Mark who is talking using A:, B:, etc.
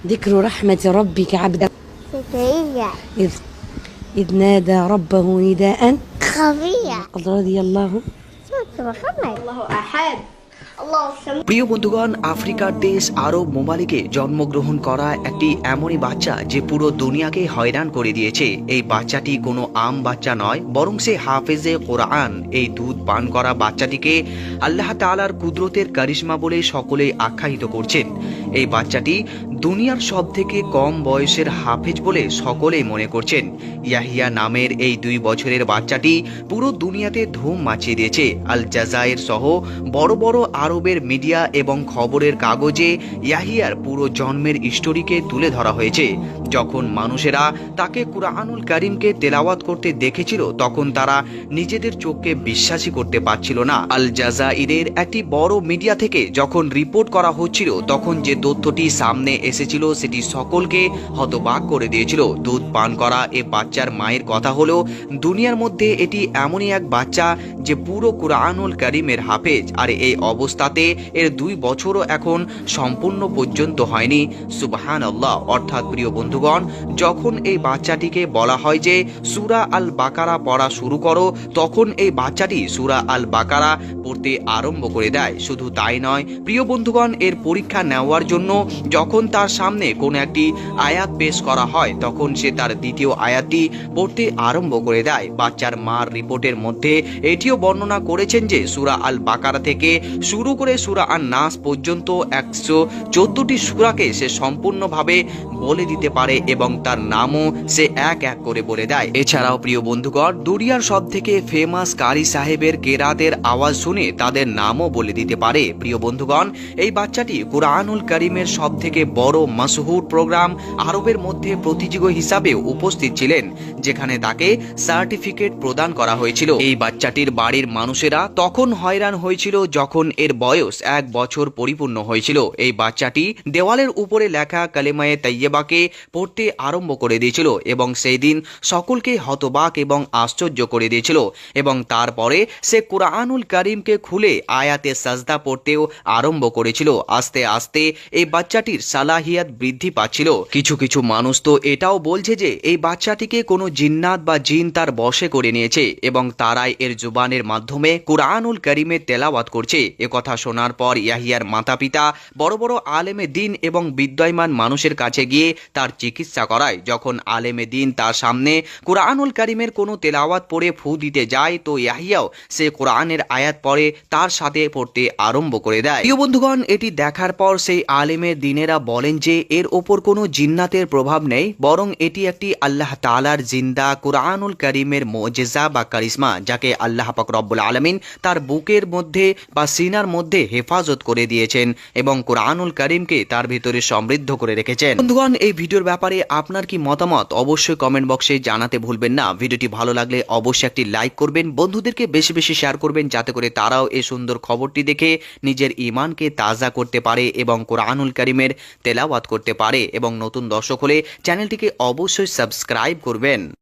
A: ذكر رحمة ربك عبده
B: زكريا
A: إذ إذ نادى ربه نداء
B: خفيا
A: رضي الله
B: سورة محمد الله أحد الله الصمد
C: প্রিয় বন্ধুগণ, আফ্রিকার দেশ আরব মোমালিকে জন্মগ্রহণ করা একটি এমনই বাচ্চা যে পুরো দুনিয়াকে হয়রান করে দিয়েছে। এই বাচ্চাটি কোনো আম বাচ্চা নয়, বরং সে হাফেজে কোরআন। এই দুধ পান করা বাচ্চাটিকে আল্লাহ তাআলার কুদরতের কারিশমা বলে সকলেই আখ্যায়িত করছেন। এই বাচ্চাটি দুনিয়ার সব থেকে কম বয়সের হাফেজ বলে সকলেই মনে করছেন। ইয়াহিয়া নামের এই 2 বছরের বাচ্চাটি পুরো দুনিয়াতে ধুম মাচিয়ে দিয়েছে। আল জাজায়ের সহ বড় বড় আরবের মিডিয়া এবং খবরের কাগজে ইয়াহিয়ার পুরো জন্মের স্টোরিকে তুলে ধরা হয়েছে। যখন মানুষেরা তাকে কুরআনুল কারীমকে তেলাওয়াত করতে দেখেছিল, তখন তারা নিজেদের চোখকে বিশ্বাসই করতে পারছিল না। আল জাজাইরের একটি বড় মিডিয়া থেকে যখন রিপোর্ট করা হচ্ছিল, তখন যে তথ্যটি সামনে এসেছিল সেটি সকলকে হতবাক করে দিয়েছিল। দুধ পান করা এ বাচ্চার মায়ের কথা হলো, দুনিয়ার মধ্যে এটি এমনই এক বাচ্চা যে পুরো কুরআনুল কারীমের হাফেজ, আর এই অবস্থাতে এর 2 বছরও এখন সম্পূর্ণ পর্যন্ত হয়নি। সুবহানাল্লাহ। অর্থাৎ প্রিয় বন্ধুগণ, যখন এই বাচ্চাটিকে বলা হয় যে সূরা আল বাকারা পড়া শুরু করো, তখন এই বাচ্চাটি সূরা আল বাকারা পড়তে আরম্ভ করে দেয়। শুধু তাই নয় প্রিয় বন্ধুগণ, এর পরীক্ষা নেওয়ার জন্য যখন তার সামনে কোনো একটি আয়াত পেশ করা হয়, তখন সে তার দ্বিতীয় আয়াতটি পড়তে আরম্ভ করে দেয়। বাচ্চার মার রিপোর্টের মধ্যে এটিও বর্ণনা করেছেন যে সূরা আল বাকারা থেকে শুরু করে সূরা আন নাস পর্যন্ত 114টি সূরাকে সে সম্পূর্ণভাবে বলে দিতে পারে এবং তার নামও সে এক এক করে বলে দেয়। এছাড়াও প্রিয় বন্ধুগণ, দুনিয়ার সব থেকে ফেমাস কারি সাহেবের কেরাতের আওয়াজ শুনে তাদের নামও বলে দিতে পারে। প্রিয় বন্ধুগণ, এই বাচ্চাটি কুরআনুল কারীমের সব থেকে বড় মাশহুর প্রোগ্রাম আরবের মধ্যে প্রতিযোগী হিসাবে উপস্থিত ছিলেন, যেখানে তাকে সার্টিফিকেট প্রদান করা হয়েছিল। এই বাচ্চাটির বাড়ির মানুষেরা তখন হয়রান হয়েছিল যখন এর বয়স 1 বছর পরিপূর্ণ হয়েছিল। এই বাচ্চাটি দেওয়ালের উপরে লেখা কালেমায়ে তাইয়্যিবাকে পড়তে আরম্ভ করে দিয়েছিল এবং সেই দিন সকলকে হতবাক এবং আশ্চর্য করে দিয়েছিল। এবং তারপরে সে কুরআনুল কারীমকে খুলে আয়াতে সাজদা পড়তেও আরম্ভ করেছিল। আস্তে আস্তে এই বাচ্চাটির সালাহিয়াত বৃদ্ধি পাচ্ছিল। কিছু কিছু মানুষ তো এটাও বলছে যে এই বাচ্চাটিকে কোনো জিন্নাত বা জিন তার বশে করে নিয়েছে এবং তারাই এর জুবানের মাধ্যমে কুরআনুল কারীমের তেলাওয়াত করছে। একথা শোনার পর ইয়াহিয়ার মাতা পিতা বড় বড় আলেমে দিন এবং বিদ্যমান মানুষের কাছে গিয়ে তার চিকিৎসা করায়। যখন আলেমে দিন তার সামনে কুরআনুল কারীমের কোনো তেলাওয়াত পড়ে ফু দিতে যায়, তো ইয়াহিয়াও সে কোরআনের আয়াত পড়ে তার সাথে পড়তে আরম্ভ করে দেয়। প্রিয় বন্ধুগণ, এটি দেখার পর সেই আলেমের দিনেরা বলেন যে এর ওপর কোনো জিন্নাতের প্রভাব নেই, বরং এটি একটি আল্লাহ তাআলার জিন্দা কুরআনুল কারীমের মুজিজা বা কারিশমা, যাকে আল্লাহ পাক রব্বুল আলামিন তার বুকের মধ্যে বা সিনার মধ্যে হেফাজত করে দিয়েছেন এবং কুরআনুল কারীমকে তার ভিতরে সমৃদ্ধ করে রেখেছেন। বন্ধুগণ, এই ভিডিওর ব্যাপারে আপনার কি মতামত অবশ্যই কমেন্ট বক্সে জানাতে ভুলবেন না। ভিডিওটি ভালো লাগলে অবশ্যই একটি লাইক করবেন, বন্ধুদেরকে বেশি বেশি শেয়ার করবেন, যাতে করে তারাও এই সুন্দর খবরটি দেখে নিজের ঈমানকে তাজা করতে পারে এবং কুরআনুল কারীমের তেলাওয়াত করতে পারে। এবং নতুন দর্শক হলে চ্যানেলটিকে অবশ্যই সাবস্ক্রাইব করবেন।